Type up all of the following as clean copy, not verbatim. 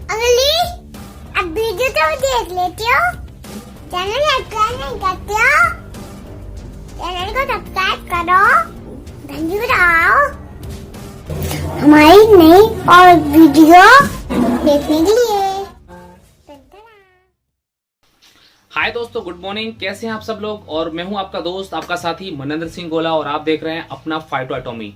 अगली अब वीडियो तो देख लेते हो, चैनल सब्सक्राइब नहीं करते हो, चैनल को सब्सक्राइब करो, घंटी बजाओ हमारी नई और वीडियो देखने के लिए। हाय दोस्तों, गुड मॉर्निंग। कैसे हैं आप सब लोग। और मैं हूं आपका दोस्त, आपका साथी मनेंद्र सिंह गोला, और आप देख रहे हैं अपना फाइटो एटॉमी।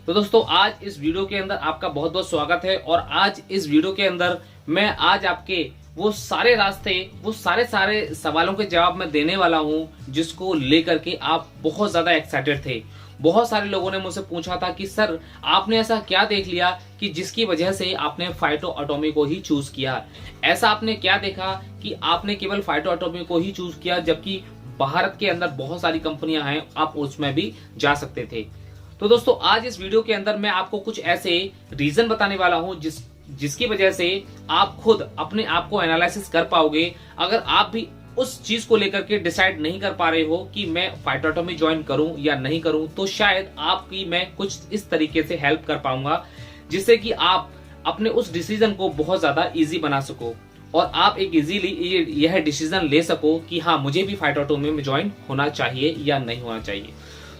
तो दोस्तों, आज इस वीडियो के अंदर आपका बहुत बहुत स्वागत है। और आज इस वीडियो के अंदर मैं आज आपके वो सारे रास्ते, वो सारे सवालों के जवाब मैं देने वाला हूं जिसको लेकर के आप बहुत ज्यादा एक्साइटेड थे। बहुत सारे लोगों ने मुझसे पूछा था कि सर, आपने ऐसा क्या देख लिया कि जिसकी वजह से आपने फाइटो एटॉमी को ही चूज किया। ऐसा आपने क्या देखा कि आपने केवल फाइटो एटॉमी को ही चूज किया, जबकि भारत के अंदर बहुत सारी कंपनियां हैं, आप उसमें भी जा सकते थे। तो दोस्तों, आज इस वीडियो के अंदर मैं आपको कुछ ऐसे रीजन बताने वाला हूं जिसकी वजह से आप खुद अपने आप को एनालिसिस कर पाओगे। अगर आप भी उस चीज को लेकर के डिसाइड नहीं कर पा रहे हो कि मैं फाइटो एटॉमी ज्वाइन करूं या नहीं करूं, तो शायद आपकी मैं कुछ इस तरीके से हेल्प कर पाऊंगा जिससे कि आप अपने उस डिसीजन को बहुत ज्यादा इजी बना सको और आप एक इजीली यह डिसीजन ले सको कि हाँ, मुझे भी फाइटो एटॉमी में ज्वाइन होना चाहिए या नहीं होना चाहिए।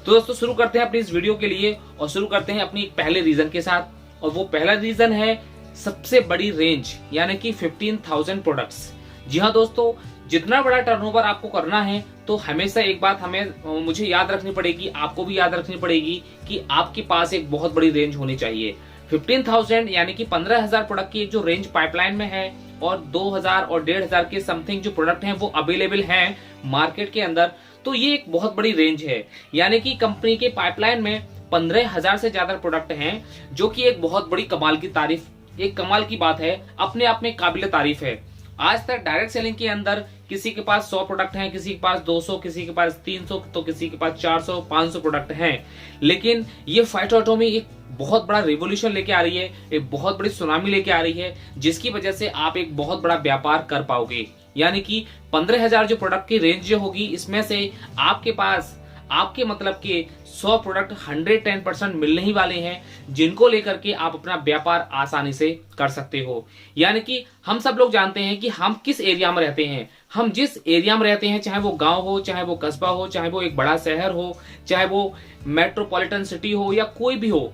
तो दोस्तों, शुरू करते हैं अपनी इस वीडियो के लिए और शुरू करते हैं अपनी पहले रीजन के साथ। और वो पहला रीजन है सबसे बड़ी रेंज, यानी कि 15,000 प्रोडक्ट्स। जी हाँ दोस्तों, जितना बड़ा टर्नओवर आपको करना है तो हमेशा एक बात मुझे याद रखनी पड़ेगी, आपको भी याद रखनी पड़ेगी कि आपके पास एक बहुत बड़ी रेंज होनी चाहिए। 15,000 यानी कि 15,000 प्रोडक्ट की एक जो रेंज पाइपलाइन में है और 2,000 और 1,500 के समथिंग जो प्रोडक्ट हैं वो अवेलेबल हैं मार्केट के अंदर, तो ये एक बहुत बड़ी रेंज है। यानी कि कंपनी के पाइपलाइन में 15,000 से ज्यादा प्रोडक्ट हैं, जो कि एक बहुत बड़ी कमाल की बात है, अपने आप में काबिल तारीफ है। आज तक डायरेक्ट सेलिंग के अंदर किसी के पास 100 प्रोडक्ट हैं, किसी के पास 200, किसी के पास 300, तो किसी के पास 400, 500 प्रोडक्ट हैं। लेकिन ये फाइटो एटॉमी एक बहुत बड़ा रिवॉल्यूशन लेके आ रही है, एक बहुत बड़ी सुनामी लेके आ रही है, जिसकी वजह से आप एक बहुत बड़ा व्यापार कर पाओगे। यानी कि 15,000 जो प्रोडक्ट की रेंज जो होगी, इसमें से आपके पास आपके मतलब के 100 प्रोडक्ट 110% मिलने ही वाले हैं, जिनको लेकर के आप अपना व्यापार आसानी से कर सकते हो। यानी कि हम सब लोग जानते हैं कि हम किस एरिया में रहते हैं। हम जिस एरिया में रहते हैं, चाहे वो गांव हो, चाहे वो कस्बा हो, चाहे वो एक बड़ा शहर हो, चाहे वो मेट्रोपॉलिटन सिटी हो या कोई भी हो,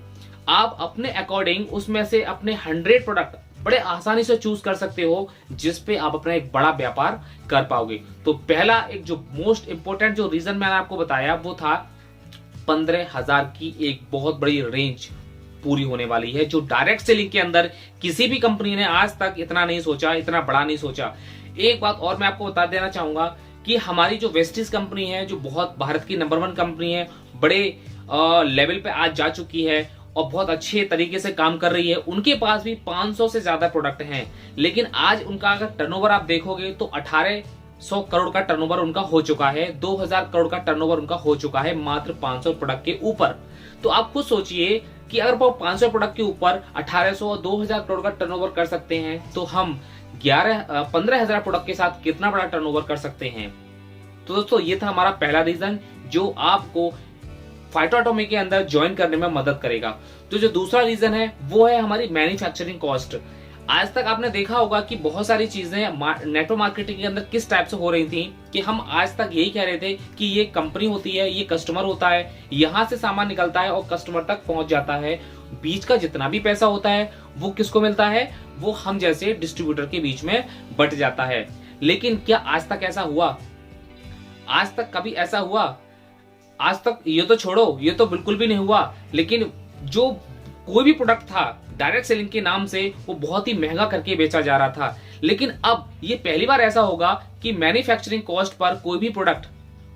आप अपने अकॉर्डिंग उसमें से अपने 100 प्रोडक्ट बड़े आसानी से चूज कर सकते हो, जिस पे आप अपना एक बड़ा व्यापार कर पाओगे। तो पहला एक जो मोस्ट इंपोर्टेंट जो रीजन मैंने आपको बताया वो था 15,000 की एक बहुत बड़ी रेंज पूरी होने वाली है, जो डायरेक्ट सेलिंग के अंदर किसी भी कंपनी ने आज तक इतना नहीं सोचा, इतना बड़ा नहीं सोचा। एक बात और मैं आपको बता देना चाहूंगा कि हमारी जो वेस्टिज कंपनी है, जो बहुत भारत की नंबर 1 कंपनी है, बड़े लेवल पे आज जा चुकी है और बहुत अच्छे तरीके से काम कर रही है, उनके पास भी 500 से ज्यादा प्रोडक्ट हैं। लेकिन आज उनका अगर टर्नओवर आप देखोगे तो 1800 करोड़ का टर्नओवर उनका हो चुका है, 2,000 करोड़ का टर्नओवर उनका हो चुका है मात्र 500 प्रोडक्ट के ऊपर। तो आप खुद सोचिए कि अगर वो 500 प्रोडक्ट के ऊपर 1800 और 2,000 करोड़ का टर्नओवर कर सकते हैं, तो हम 15,000 प्रोडक्ट के साथ कितना बड़ा टर्नओवर कर सकते हैं। तो दोस्तों, ये था हमारा पहला रीजन जो आपको फाइटो एटॉमी के अंदर ज्वाइन करने में मदद करेगा। तो जो दूसरा रीजन है वो है हमारी मैन्युफैक्चरिंग कॉस्ट। आज तक आपने देखा होगा कि बहुत सारी चीजें नेटवर्क मार्केटिंग के अंदर किस टाइप से हो रही थी कि हम आज तक यही कह रहे थे कि ये कंपनी होती है, ये कस्टमर होता है, यहां से सामान निकलता है और कस्टमर तक पहुंच जाता है। बीच का जितना भी पैसा होता है वो किसको मिलता है? वो हम जैसे डिस्ट्रीब्यूटर के बीच में बट जाता है। लेकिन क्या आज तक ऐसा हुआ? आज तक कभी ऐसा हुआ? आज तक ये तो छोड़ो, ये तो बिल्कुल भी नहीं हुआ। लेकिन जो कोई भी प्रोडक्ट था डायरेक्ट सेलिंग के नाम से, वो बहुत ही महंगा करके बेचा जा रहा था। लेकिन अब ये पहली बार ऐसा होगा कि मैन्युफैक्चरिंग कॉस्ट पर कोई भी प्रोडक्ट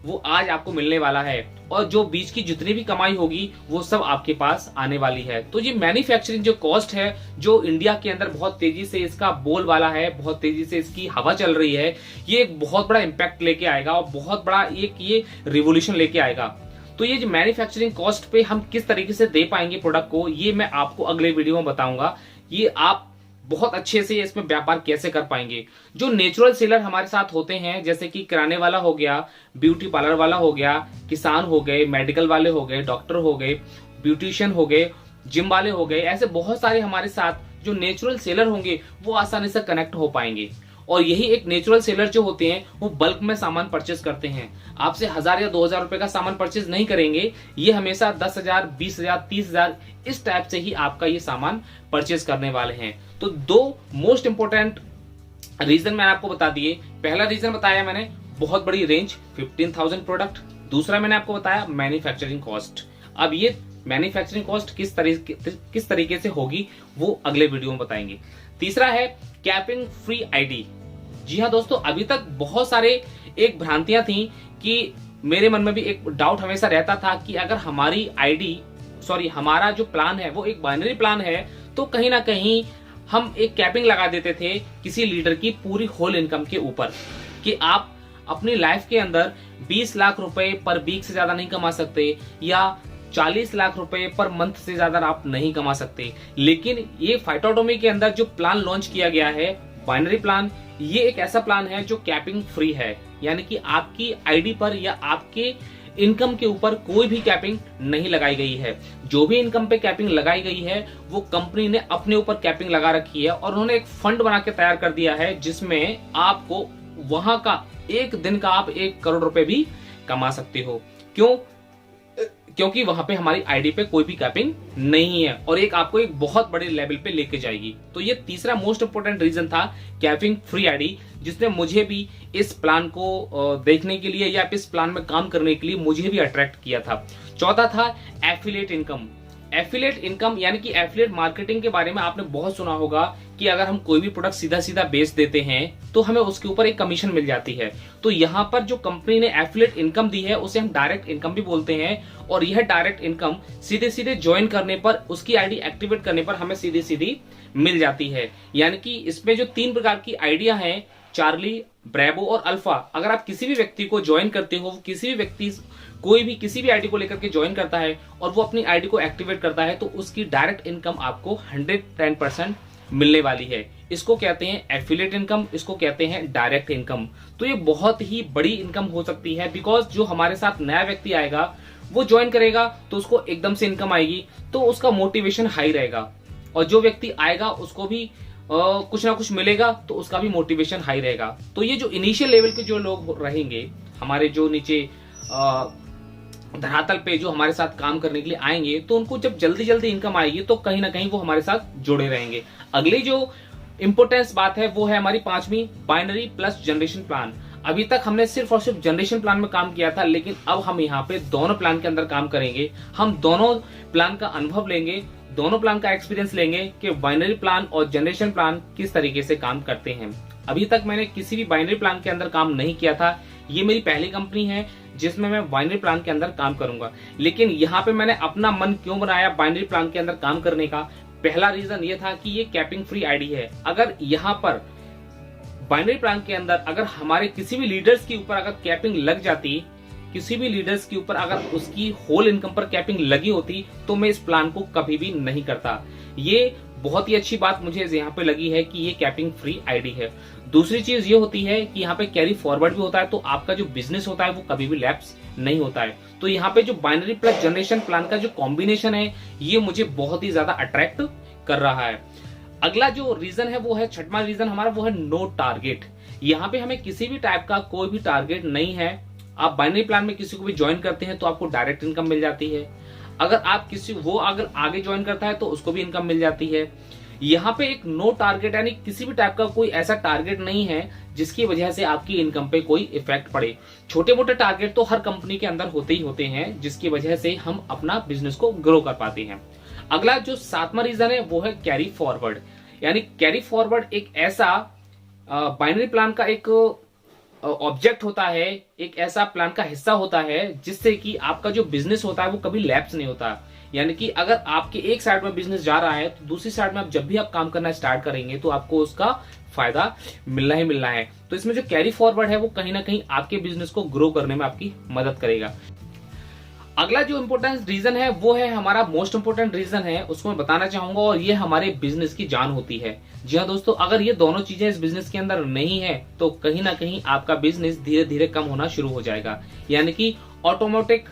वो आज आपको मिलने वाला है और जो बीच की जितनी भी कमाई होगी वो सब आपके पास आने वाली है। तो ये मैन्युफैक्चरिंग जो कॉस्ट है, जो इंडिया के अंदर बहुत तेजी से इसका बोलबाला है, बहुत तेजी से इसकी हवा चल रही है, ये एक बहुत बड़ा इंपैक्ट लेके आएगा और बहुत बड़ा एक ये रिवोल्यूशन लेके आएगा। तो ये जो मैन्युफैक्चरिंग कॉस्ट पे हम किस तरीके से दे पाएंगे प्रोडक्ट को, ये मैं आपको अगले वीडियो में बताऊंगा। ये आप बहुत अच्छे से इसमें व्यापार कैसे कर पाएंगे। जो नेचुरल सेलर हमारे साथ होते हैं, जैसे कि किराने वाला हो गया, ब्यूटी पार्लर वाला हो गया, किसान हो गए, मेडिकल वाले हो गए, डॉक्टर हो गए, ब्यूटिशियन हो गए, जिम वाले हो गए, ऐसे बहुत सारे हमारे साथ जो नेचुरल सेलर होंगे वो आसानी से कनेक्ट हो पाएंगे। और यही एक नेचुरल सेलर जो होते हैं वो बल्क में सामान परचेज करते हैं, आपसे 1000 या 2000 रुपए का सामान परचेज नहीं करेंगे। ये हमेशा 10,000, 20,000, 30,000 इस टाइप से ही आपका ये सामान परचेज करने वाले हैं। तो दो मोस्ट इंपोर्टेंट रीजन मैंने आपको बता दिए। पहला रीजन बताया मैंने बहुत बड़ी रेंज 15,000 प्रोडक्ट। दूसरा मैंने आपको बताया मैन्युफैक्चरिंग कॉस्ट। अब ये मैन्युफैक्चरिंग कॉस्ट किस तरीके से होगी वो अगले वीडियो में बताएंगे। तीसरा है कैपिंग फ्री आईडी। जी हाँ दोस्तों, अभी तक बहुत सारे एक भ्रांतियां थी कि मेरे मन में भी एक डाउट हमेशा रहता था कि अगर हमारी हमारा जो प्लान है वो एक बाइनरी प्लान है तो कहीं ना कहीं हम एक कैपिंग लगा देते थे किसी लीडर की पूरी होल इनकम के ऊपर कि आप अपनी लाइफ के अंदर 20 लाख रुपए पर वीक से ज्यादा नहीं कमा सकते या 40 लाख रुपए पर मंथ से ज्यादा आप नहीं कमा सकते। लेकिन ये फाइटोटॉमी के अंदर जो प्लान लॉन्च किया गया है बाइनरी प्लान, ये एक ऐसा प्लान है जो कैपिंग फ्री है, यानी कि आपकी आईडी पर या आपके इनकम के ऊपर कोई भी कैपिंग नहीं लगाई गई है। जो भी इनकम पे कैपिंग लगाई गई है वो कंपनी ने अपने ऊपर कैपिंग लगा रखी है और उन्होंने एक फंड बना के तैयार कर दिया है जिसमें आपको वहां का एक दिन का आप 1 करोड़ रुपए भी कमा सकते हो। क्योंकि वहां पे हमारी आईडी पे कोई भी कैपिंग नहीं है और एक आपको एक बहुत बड़े लेवल पे लेके जाएगी। तो ये तीसरा मोस्ट इंपोर्टेंट रीजन था कैपिंग फ्री आईडी, जिसने मुझे भी इस प्लान को देखने के लिए या इस प्लान में काम करने के लिए मुझे भी अट्रैक्ट किया था। चौथा था एफिलिएट इनकम। एफिलिएट इनकम यानी कि एफिलिएट मार्केटिंग के बारे में आपने बहुत सुना होगा कि अगर हम कोई भी प्रोडक्ट सीधा सीधा बेच देते हैं तो हमें उसके ऊपर एक कमीशन मिल जाती है। तो यहाँ पर जो कंपनी ने एफिलिएट इनकम दी है उसे हम डायरेक्ट इनकम भी बोलते हैं और यह डायरेक्ट इनकम सीधे सीधे ज्वाइन करने पर, उसकी आईडी एक्टिवेट करने पर हमें सीधी सीधी मिल जाती है। यानी कि इसमें जो 3 प्रकार की आइडिया है, चार्ली, ब्रेवो और अल्फा, अगर आप किसी भी व्यक्ति को ज्वाइन करते हो, किसी भी व्यक्ति कोई भी किसी भी आईडी को लेकर के ज्वाइन करता है और वो अपनी आईडी को एक्टिवेट करता है तो उसकी डायरेक्ट इनकम आपको 110% मिलने वाली है। इसको कहते हैं एफिलिएट इनकम, इसको कहते हैं डायरेक्ट इनकम। तो ये बहुत ही बड़ी इनकम हो सकती है बिकॉज जो हमारे साथ नया व्यक्ति आएगा वो ज्वाइन करेगा तो उसको एकदम से इनकम आएगी तो उसका मोटिवेशन हाई रहेगा और जो व्यक्ति आएगा उसको भी कुछ ना कुछ मिलेगा तो उसका भी मोटिवेशन हाई रहेगा। तो ये जो इनिशियल लेवल के जो लोग रहेंगे हमारे जो नीचे धरातल पे जो हमारे साथ काम करने के लिए आएंगे तो उनको जब जल्दी जल्दी इनकम आएगी तो कहीं ना कहीं वो हमारे साथ जुड़े रहेंगे। अगली जो इंपोर्टेंस बात है वो है हमारी 5वीं बाइनरी प्लस जनरेशन प्लान। अभी तक हमने सिर्फ और सिर्फ जनरेशन प्लान में काम किया था, लेकिन अब हम यहाँ पे दोनों प्लान के अंदर काम करेंगे। हम दोनों प्लान का अनुभव लेंगे, दोनों प्लान का एक्सपीरियंस लेंगे कि बाइनरी प्लान और जनरेशन प्लान किस तरीके से काम करते हैं। अभी तक मैंने किसी भी बाइनरी प्लान के अंदर काम नहीं किया था, ये मेरी पहली कंपनी है जिसमें मैं बाइनरी प्लान के अंदर काम करूंगा। लेकिन यहाँ पे मैंने अपना मन क्यों बनाया बाइनरी प्लान के अंदर काम करने का, पहला रीजन ये था कि ये कैपिंग फ्री आईडी है। अगर यहाँ पर बाइनरी प्लान के अंदर अगर हमारे किसी भी लीडर्स के ऊपर अगर कैपिंग लग जाती, किसी भी लीडर्स के ऊपर अगर उसकी होल इनकम पर कैपिंग लगी होती तो मैं इस प्लान को कभी भी नहीं करता। ये बहुत ही अच्छी बात मुझे यहाँ पे लगी है कि ये कैपिंग फ्री आईडी है। दूसरी चीज ये होती है कि यहाँ पे कैरी फॉरवर्ड भी होता है तो आपका जो बिजनेस होता है वो कभी भी लैप्स नहीं होता है। तो यहाँ पे जो बाइनरी प्लस जनरेशन प्लान का जो कॉम्बिनेशन है ये मुझे बहुत ही ज्यादा अट्रैक्ट कर रहा है। अगला जो रीजन है वो है, छठवां रीजन हमारा वो है नो टारगेट। यहाँ पे हमें किसी भी टाइप का कोई भी टारगेट नहीं है। आप बाइनरी प्लान में किसी को भी ज्वाइन करते हैं तो आपको डायरेक्ट इनकम मिल जाती है। अगर आप अगर आगे ज्वाइन करता है तो उसको भी इनकम मिल जाती है। यहाँ पे एक नो टारगेट यानी किसी भी टाइप का कोई ऐसा टारगेट नहीं है जिसकी वजह से आपकी इनकम पे कोई इफेक्ट पड़े। छोटे मोटे टारगेट तो हर कंपनी के अंदर होते ही होते हैं जिसकी वजह से हम अपना बिजनेस को ग्रो कर पाते हैं। अगला जो 7वां रीजन है वो है कैरी फॉरवर्ड। यानी कैरी फॉरवर्ड एक ऐसा बाइनरी प्लान का एक ऑब्जेक्ट होता है, एक ऐसा प्लान का हिस्सा होता है जिससे कि आपका जो बिजनेस होता है वो कभी लैप्स नहीं होता। यानी कि अगर आपके एक साइड में बिजनेस जा रहा है तो दूसरी साइड में आप जब भी आप काम करना स्टार्ट करेंगे तो आपको उसका फायदा मिलना ही मिलना है। तो इसमें जो कैरी फॉरवर्ड है वो कहीं ना कहीं आपके बिजनेस को ग्रो करने में आपकी मदद करेगा। अगला जो इंपोर्टेंट रीजन है वो है हमारा मोस्ट इंपोर्टेंट रीजन है, उसको मैं बताना चाहूंगा और ये हमारे बिजनेस की जान होती है। जी हाँ दोस्तों, अगर ये दोनों चीजें इस बिजनेस के अंदर नहीं है तो कहीं ना कहीं आपका बिजनेस धीरे धीरे कम होना शुरू हो जाएगा। यानी कि ऑटोमेटिक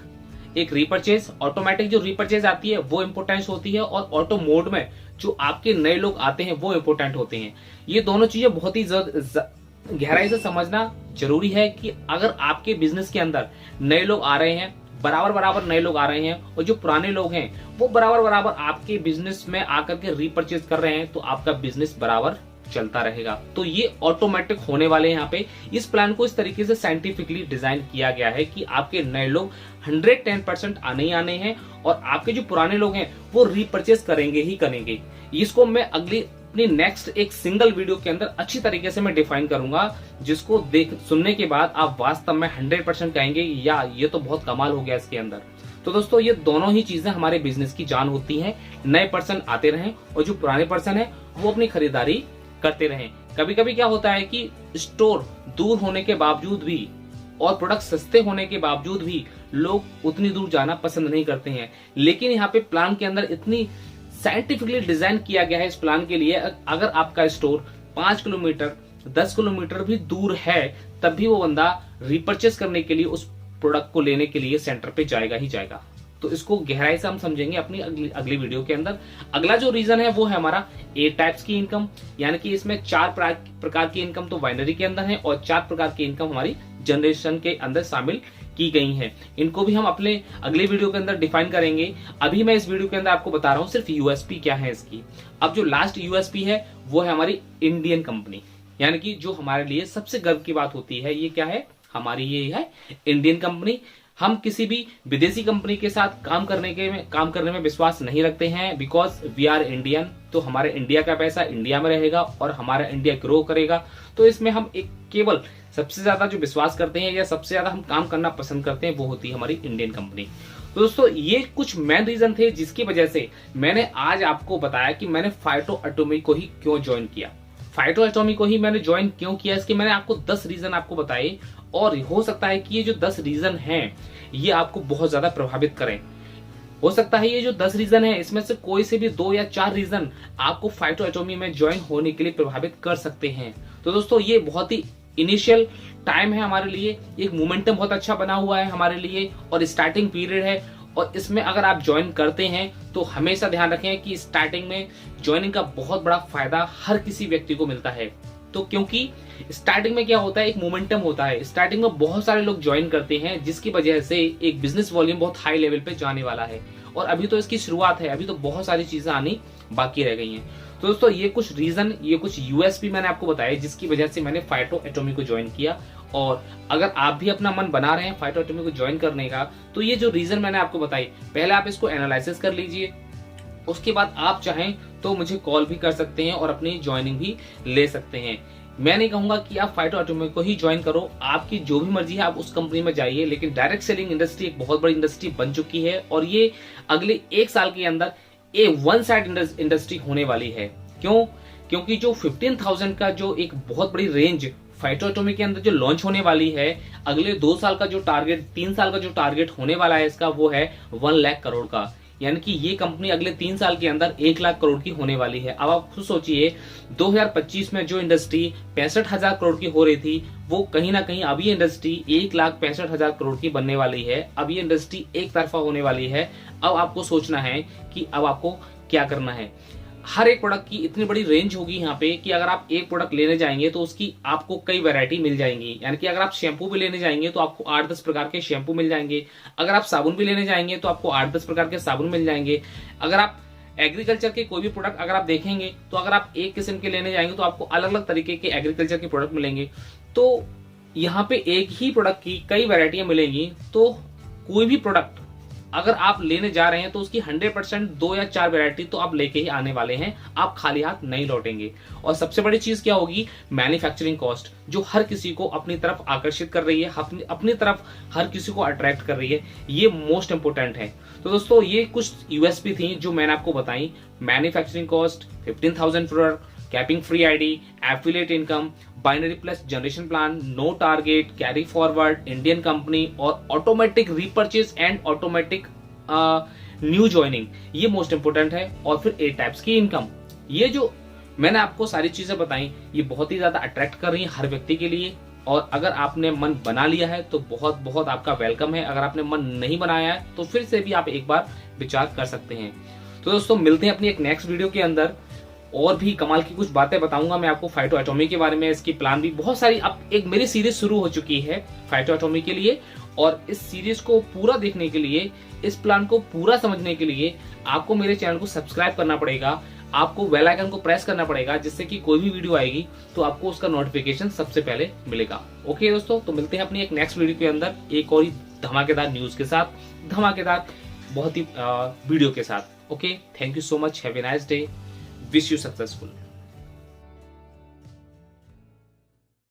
एक रीपरचेज, ऑटोमेटिक जो रीपरचेज आती है वो इंपॉर्टेंस होती है, और ऑटो मोड में जो आपके नए लोग आते हैं वो इंपॉर्टेंट होते हैं। ये दोनों चीजें बहुत ही गहराई से समझना जरूरी है कि अगर आपके बिजनेस के अंदर नए लोग आ रहे हैं, बराबर नए लोग आ रहे हैं, और जो पुराने लोग हैं वो बराबर आपके बिजनेस में आकर के रीपरचेज कर रहे हैं, तो आपका बिजनेस बराबर चलता रहेगा। तो ये ऑटोमेटिक होने वाले हैं। यहाँ पे इस प्लान को इस तरीके से साइंटिफिकली डिजाइन किया गया है कि आपके नए लोग 110% आने ही आने हैं, और आपके जो पुराने लोग हैं वो रीपरचेज करेंगे ही करेंगे। इसको मैं अपनी नेक्स्ट एक सिंगल वीडियो के अंदर अच्छी तरीके से मैं डिफाइन करूंगा, जिसको सुनने के बाद आप वास्तव में 100% कहेंगे या ये तो बहुत कमाल हो गया इसके अंदर। तो दोस्तों ये दोनों ही चीजें हमारे बिजनेस की जान होती हैं। नए पर्सन आते रहें और जो पुराने पर्सन है वो अपनी खरीदारी करते रहें। कभी कभी क्या होता है कि स्टोर दूर होने के बावजूद भी और प्रोडक्ट सस्ते होने के बावजूद भी लोग उतनी दूर जाना पसंद नहीं करते हैं, लेकिन यहाँ पे प्लान के अंदर इतनी साइंटिफिकली डिजाइन किया गया है इस प्लान के लिए, अगर आपका स्टोर 5 किलोमीटर 10 किलोमीटर भी दूर है तब भी वो बंदा रिपर्चेस करने के लिए उस प्रोडक्ट को लेने के लिए सेंटर पे जाएगा ही जाएगा। तो इसको गहराई से हम समझेंगे अपनी अगली वीडियो के अंदर। अगला जो रीजन है वो है हमारा ए टाइप्स की इनकम, यानी कि इसमें 4 प्रकार की इनकम तो बाइनरी के अंदर है और 4 प्रकार की इनकम हमारी जनरेशन के अंदर शामिल की गई हैं। इनको भी हम अपने अगले वीडियो के अंदर डिफाइन करेंगे। अभी मैं इस वीडियो के अंदर आपको बता रहा हूं सिर्फ यूएसपी क्या है इसकी। अब जो लास्ट यूएसपी है वो है हमारी इंडियन कंपनी, यानी कि जो हमारे लिए सबसे गर्व की बात होती है ये क्या है, हमारी ये है इंडियन कंपनी। हम किसी भी विदेशी कंपनी के साथ काम करने में विश्वास नहीं रखते हैं, बिकॉज वी आर इंडियन। तो हमारे इंडिया का पैसा इंडिया में रहेगा और हमारा इंडिया ग्रो करेगा। तो इसमें हम एक केवल सबसे ज्यादा जो विश्वास करते हैं या सबसे ज्यादा हम काम करना पसंद करते हैं वो होती है हमारी इंडियन कंपनी। तो दोस्तों ये कुछ मेन रीजन थे जिसकी वजह से मैंने आज आपको बताया कि मैंने फाइटो एटॉमी को ही क्यों ज्वाइन किया। फाइटो एटॉमी को ही मैंने ज्वाइन क्यों किया, इसके मैंने आपको 10 रीजन आपको बताए, और हो सकता है कि ये जो 10 रीजन हैं ये आपको बहुत ज्यादा प्रभावित करें। हो सकता है ये जो 10 रीजन है इसमें से कोई से भी 2 या 4 रीजन आपको फाइटो एटॉमी में ज्वाइन होने के लिए प्रभावित कर सकते हैं। तो दोस्तों ये बहुत ही इनिशियल टाइम है हमारे लिए, एक मोमेंटम बहुत अच्छा बना हुआ है हमारे लिए और स्टार्टिंग पीरियड है, और इसमें अगर आप ज्वाइन करते हैं तो हमेशा ध्यान रखें कि स्टार्टिंग में ज्वाइनिंग का बहुत बड़ा फायदा हर किसी व्यक्ति को मिलता है। तो क्योंकि स्टार्टिंग में क्या होता है, एक मोमेंटम होता है, स्टार्टिंग में बहुत सारे लोग ज्वाइन करते हैं जिसकी वजह से एक बिजनेस वॉल्यूम बहुत हाई लेवल पे जाने वाला है, और अभी तो इसकी शुरुआत है, अभी तो बहुत सारी चीजें आनी बाकी रह गई हैं। तो दोस्तों ये कुछ रीजन, ये कुछ यूएसपी मैंने आपको बताया जिसकी वजह से मैंने फाइटो एटॉमी को ज्वाइन किया। और अगर आप भी अपना मन बना रहे हैं फाइटो एटॉमी को ज्वाइन करने का, तो ये जो रीजन मैंने आपको बताई पहले आप इसको एनालिसिस कर लीजिए, उसके बाद आप चाहें तो मुझे कॉल भी कर सकते हैं और अपनी ज्वाइनिंग भी ले सकते हैं। मैं नहीं कहूंगा कि आप फाइटो एटॉमी को ही ज्वाइन करो, आपकी जो भी मर्जी है आप उस कंपनी में जाइए, लेकिन डायरेक्ट सेलिंग इंडस्ट्री एक बहुत बड़ी इंडस्ट्री बन चुकी है और ये अगले 1 साल के अंदर ये वन साइड इंडस्ट्री होने वाली है। क्यों? क्योंकि जो 15,000 का जो एक बहुत बड़ी रेंज फाइटो एटॉमी के अंदर जो लॉन्च होने वाली है, अगले 2 साल का जो टारगेट, 3 साल का जो टारगेट होने वाला है इसका, वो है 1 लाख करोड़ का। यानी कि ये कंपनी अगले 3 साल के अंदर 1 लाख करोड़ की होने वाली है। अब आप खुद सोचिए 2025 में जो इंडस्ट्री 65,000 करोड़ की हो रही थी, वो कहीं ना कहीं अब ये इंडस्ट्री 1,65,000 करोड़ की बनने वाली है। अब ये इंडस्ट्री एक तरफा होने वाली है। अब आपको सोचना है कि अब आपको क्या करना है। हर एक प्रोडक्ट की इतनी बड़ी रेंज होगी यहाँ पे कि अगर आप एक प्रोडक्ट लेने जाएंगे तो उसकी आपको कई वैरायटी मिल जाएंगी। यानी कि अगर आप शैम्पू भी लेने जाएंगे तो आपको 8-10 प्रकार के शैम्पू मिल जाएंगे। अगर आप साबुन भी लेने जाएंगे तो आपको 8-10 प्रकार के साबुन मिल जाएंगे। अगर आप एग्रीकल्चर के कोई भी प्रोडक्ट अगर आप देखेंगे तो अगर आप एक किस्म के लेने जाएंगे तो आपको अलग अलग तरीके के एग्रीकल्चर के प्रोडक्ट मिलेंगे। तो यहाँ पे एक ही प्रोडक्ट की कई वैरायटियां मिलेंगी। तो कोई भी प्रोडक्ट अगर आप लेने जा रहे हैं तो उसकी 100% 2 या 4 वैरायटी तो आप लेके ही आने वाले हैं, आप खाली हाथ नहीं लौटेंगे। और सबसे बड़ी चीज क्या होगी, मैन्युफैक्चरिंग कॉस्ट, जो हर किसी को अपनी तरफ आकर्षित कर रही है, अपनी तरफ हर किसी को अट्रैक्ट कर रही है, ये मोस्ट इंपोर्टेंट है। तो दोस्तों ये कुछ यूएसपी थी जो मैंने आपको बताई। Manufacturing cost, 15,000 product, capping free ID, affiliate income, binary plus generation plan, no target, carry forward, Indian company और automatic repurchase and automatic new joining, ये मोस्ट इंपोर्टेंट है। और फिर ए टाइप्स की इनकम, ये जो मैंने आपको सारी चीजें बताई ये बहुत ही ज्यादा अट्रैक्ट कर रही है हर व्यक्ति के लिए। और अगर आपने मन बना लिया है तो बहुत बहुत आपका वेलकम है। अगर आपने मन नहीं बनाया है तो फिर से भी आप एक बार विचार कर सकते हैं। तो दोस्तों मिलते हैं अपनी एक नेक्स्ट वीडियो के अंदर, और भी कमाल की कुछ बातें बताऊंगा मैं आपको फाइटो एटॉमी के बारे में। इसकी प्लान भी बहुत सारी, अब एक मेरी सीरीज शुरू हो चुकी है फाइटो एटॉमी के लिए, और इस सीरीज को पूरा देखने के लिए, इस प्लान को पूरा समझने के लिए आपको मेरे चैनल को सब्सक्राइब करना पड़ेगा, आपको बेल आइकन को प्रेस करना पड़ेगा, जिससे कि कोई भी वीडियो आएगी तो आपको उसका नोटिफिकेशन सबसे पहले मिलेगा। ओके दोस्तों, तो मिलते हैं अपनी एक नेक्स्ट वीडियो के अंदर एक और ही धमाकेदार न्यूज के साथ, धमाकेदार बहुत ही वीडियो के साथ। Okay, thank you so much, have a nice day, wish you successful.